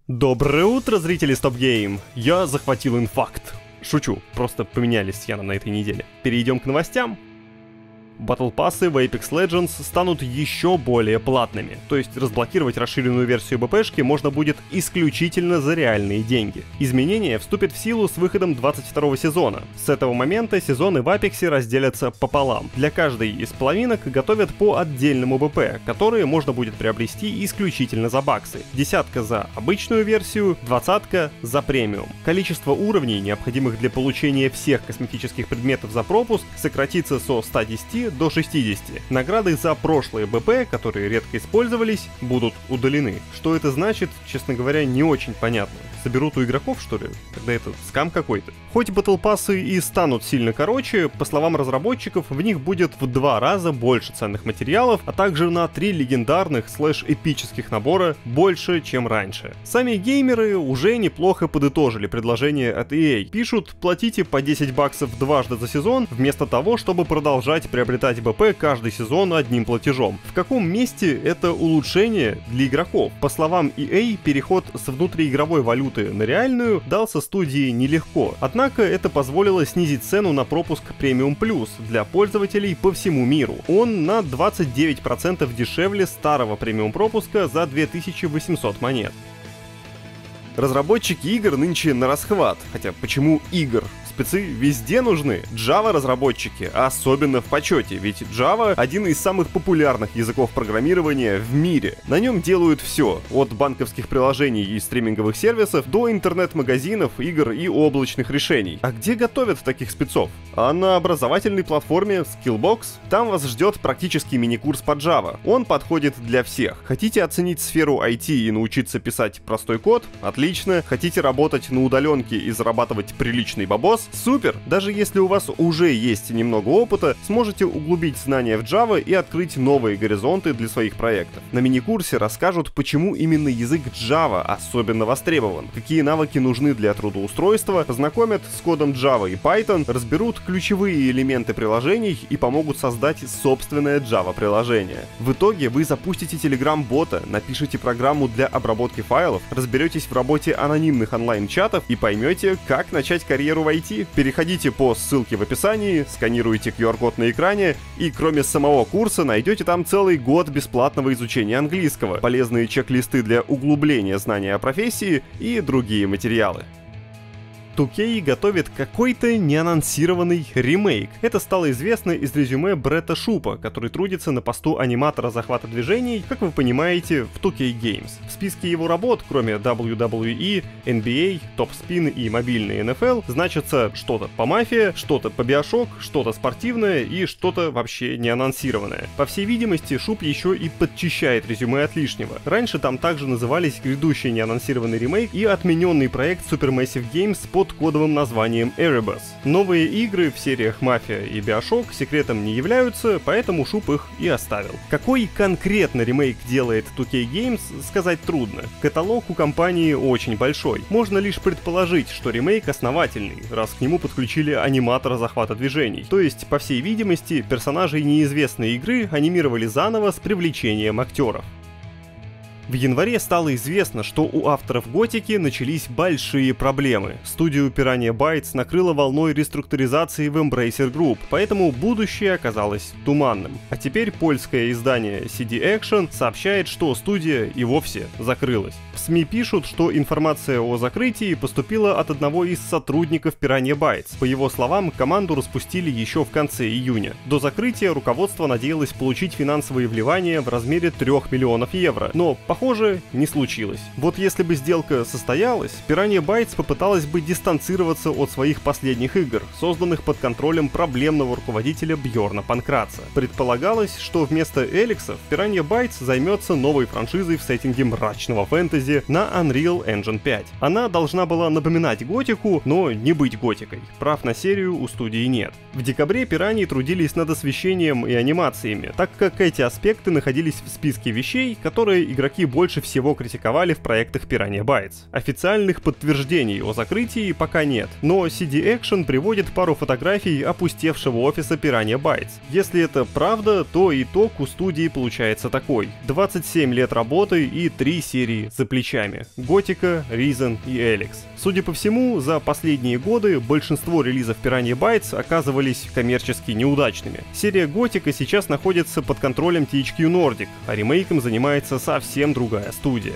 Доброе утро, зрители Stop Game! Я захватил инфаркт. Шучу, просто поменялись с Яном на этой неделе. Перейдем к новостям. Battle пассы в Apex Legends станут еще более платными, то есть разблокировать расширенную версию БПшки можно будет исключительно за реальные деньги. Изменения вступят в силу с выходом 22 сезона. С этого момента сезоны в Apex разделятся пополам. Для каждой из половинок готовят по отдельному БП, которые можно будет приобрести исключительно за баксы. 10 за обычную версию, 20 за премиум. Количество уровней, необходимых для получения всех косметических предметов за пропуск, сократится со 110 до 60. Награды за прошлые БП, которые редко использовались, будут удалены. Что это значит, честно говоря, не очень понятно. Соберут у игроков, что ли? Тогда это скам какой-то. Хоть Battle пассы и станут сильно короче, по словам разработчиков, в них будет в 2 раза больше ценных материалов, а также на 3 легендарных слэш-эпических набора больше, чем раньше. Сами геймеры уже неплохо подытожили предложение от EA. Пишут, платите по 10 баксов дважды за сезон, вместо того, чтобы продолжать приобретать БП каждый сезон одним платежом. В каком месте это улучшение для игроков? По словам EA, переход с внутриигровой валюты на реальную дался студии нелегко, однако это позволило снизить цену на пропуск Premium Plus для пользователей по всему миру. Он на 29% дешевле старого премиум пропуска за 2800 монет. Разработчики игр нынче на расхват, хотя почему игр? Спецы везде нужны. Java разработчики особенно в почете, ведь Java один из самых популярных языков программирования в мире. На нем делают все, от банковских приложений и стриминговых сервисов до интернет-магазинов, игр и облачных решений. А где готовят таких спецов? А на образовательной платформе Skillbox? Там вас ждет практический мини-курс по Java. Он подходит для всех. Хотите оценить сферу IT и научиться писать простой код? Отлично. Хотите работать на удаленке и зарабатывать приличный бабос? Супер! Даже если у вас уже есть немного опыта, сможете углубить знания в Java и открыть новые горизонты для своих проектов. На мини-курсе расскажут, почему именно язык Java особенно востребован, какие навыки нужны для трудоустройства, познакомят с кодом Java и Python, разберут ключевые элементы приложений и помогут создать собственное Java-приложение. В итоге вы запустите Telegram-бота, напишите программу для обработки файлов, разберетесь в работе анонимных онлайн-чатов и поймете, как начать карьеру в IT. Переходите по ссылке в описании, сканируйте QR-код на экране и кроме самого курса найдете там целый год бесплатного изучения английского, полезные чек-листы для углубления знания о профессии и другие материалы. 2K готовит какой-то неанонсированный ремейк. Это стало известно из резюме Бретта Шупа, который трудится на посту аниматора захвата движений, как вы понимаете, в 2K Games. В списке его работ, кроме WWE, NBA, Top Spin и мобильный NFL, значится что-то по Мафия, что-то по Bioshock, что-то спортивное и что-то вообще не анонсированное. По всей видимости, Шуп еще и подчищает резюме от лишнего. Раньше там также назывались грядущий неанонсированный ремейк и отмененный проект Supermassive Games под кодовым названием Erebus. Новые игры в сериях Мафия и Bioshock секретом не являются, поэтому Шуп их и оставил. Какой конкретно ремейк делает 2K Games, сказать трудно. Каталог у компании очень большой. Можно лишь предположить, что ремейк основательный, раз к нему подключили аниматора захвата движений. То есть, по всей видимости, персонажей неизвестной игры анимировали заново с привлечением актеров. В январе стало известно, что у авторов Готики начались большие проблемы. Студию Piranha Bytes накрыло волной реструктуризации в Embracer Group, поэтому будущее оказалось туманным. А теперь польское издание CD Action сообщает, что студия и вовсе закрылась. В СМИ пишут, что информация о закрытии поступила от одного из сотрудников Piranha Bytes. По его словам, команду распустили еще в конце июня. До закрытия руководство надеялось получить финансовые вливания в размере 3 миллионов евро, но похоже, не случилось. Вот если бы сделка состоялась, Piranha Bytes попыталась бы дистанцироваться от своих последних игр, созданных под контролем проблемного руководителя Бьорна Панкратца. Предполагалось, что вместо Эликсов Piranha Bytes займется новой франшизой в сеттинге мрачного фэнтези на Unreal Engine 5. Она должна была напоминать Готику, но не быть Готикой. Прав на серию у студии нет. В декабре Пираньи трудились над освещением и анимациями, так как эти аспекты находились в списке вещей, которые игроки больше всего критиковали в проектах Piranha Bytes. Официальных подтверждений о закрытии пока нет, но CD Action приводит пару фотографий опустевшего офиса Piranha Bytes. Если это правда, то итог у студии получается такой: 27 лет работы и 3 серии за плечами: Готика, Risen и Alyx. Судя по всему, за последние годы большинство релизов Piranha Bytes оказывались коммерчески неудачными. Серия Готика сейчас находится под контролем THQ Nordic, а ремейком занимается совсем другая студия.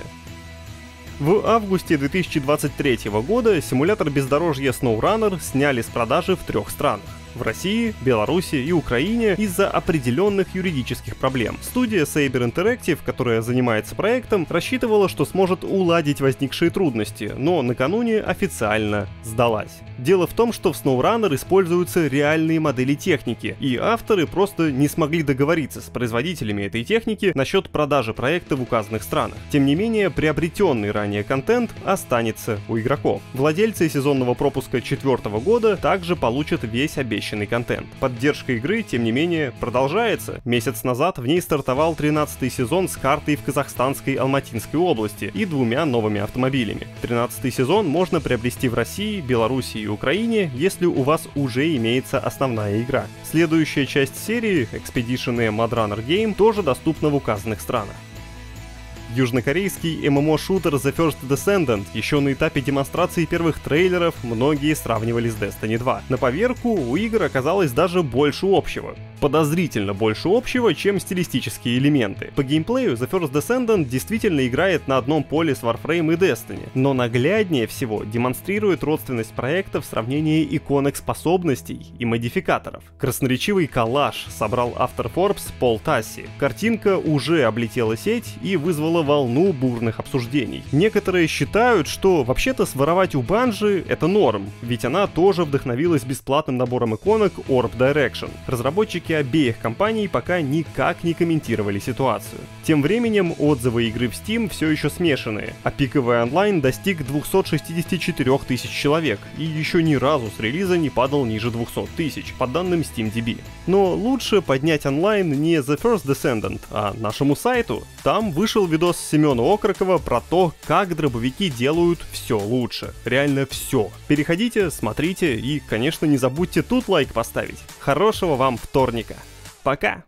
В августе 2023 года симулятор бездорожья SnowRunner сняли с продажи в 3 странах: в России, Беларуси и Украине из-за определенных юридических проблем. Студия Saber Interactive, которая занимается проектом, рассчитывала, что сможет уладить возникшие трудности, но накануне официально сдалась. Дело в том, что в SnowRunner используются реальные модели техники, и авторы просто не смогли договориться с производителями этой техники насчет продажи проекта в указанных странах. Тем не менее, приобретенный ранее контент останется у игроков. Владельцы сезонного пропуска 4-го года также получат весь обещанный контент. Поддержка игры, тем не менее, продолжается. Месяц назад в ней стартовал 13-й сезон с картой в казахстанской Алматинской области и 2 новыми автомобилями. 13-й сезон можно приобрести в России, Беларуси и Украине, если у вас уже имеется основная игра. Следующая часть серии, Expedition M Mad Runner Game, тоже доступна в указанных странах. Южнокорейский ММО-шутер The First Descendant еще на этапе демонстрации первых трейлеров многие сравнивали с Destiny 2. На поверку у игр оказалось даже больше общего. Подозрительно больше общего, чем стилистические элементы. По геймплею The First Descendant действительно играет на одном поле с Warframe и Destiny, но нагляднее всего демонстрирует родственность проекта в сравнении иконок способностей и модификаторов. Красноречивый коллаж собрал автор Forbes Пол Тасси. Картинка уже облетела сеть и вызвала волну бурных обсуждений. Некоторые считают, что вообще-то своровать у Bungie это норм, ведь она тоже вдохновилась бесплатным набором иконок Orb Direction. Разработчики обеих компаний пока никак не комментировали ситуацию. Тем временем отзывы игры в Steam все еще смешанные, а пиковый онлайн достиг 264 тысяч человек и еще ни разу с релиза не падал ниже 200 тысяч, по данным SteamDB. Но лучше поднять онлайн не The First Descendant, а нашему сайту. Там вышел видос Семена Окрокова про то, как дробовики делают все лучше. Реально все. Переходите, смотрите и, конечно, не забудьте тут лайк поставить. Хорошего вам вторника. Пока!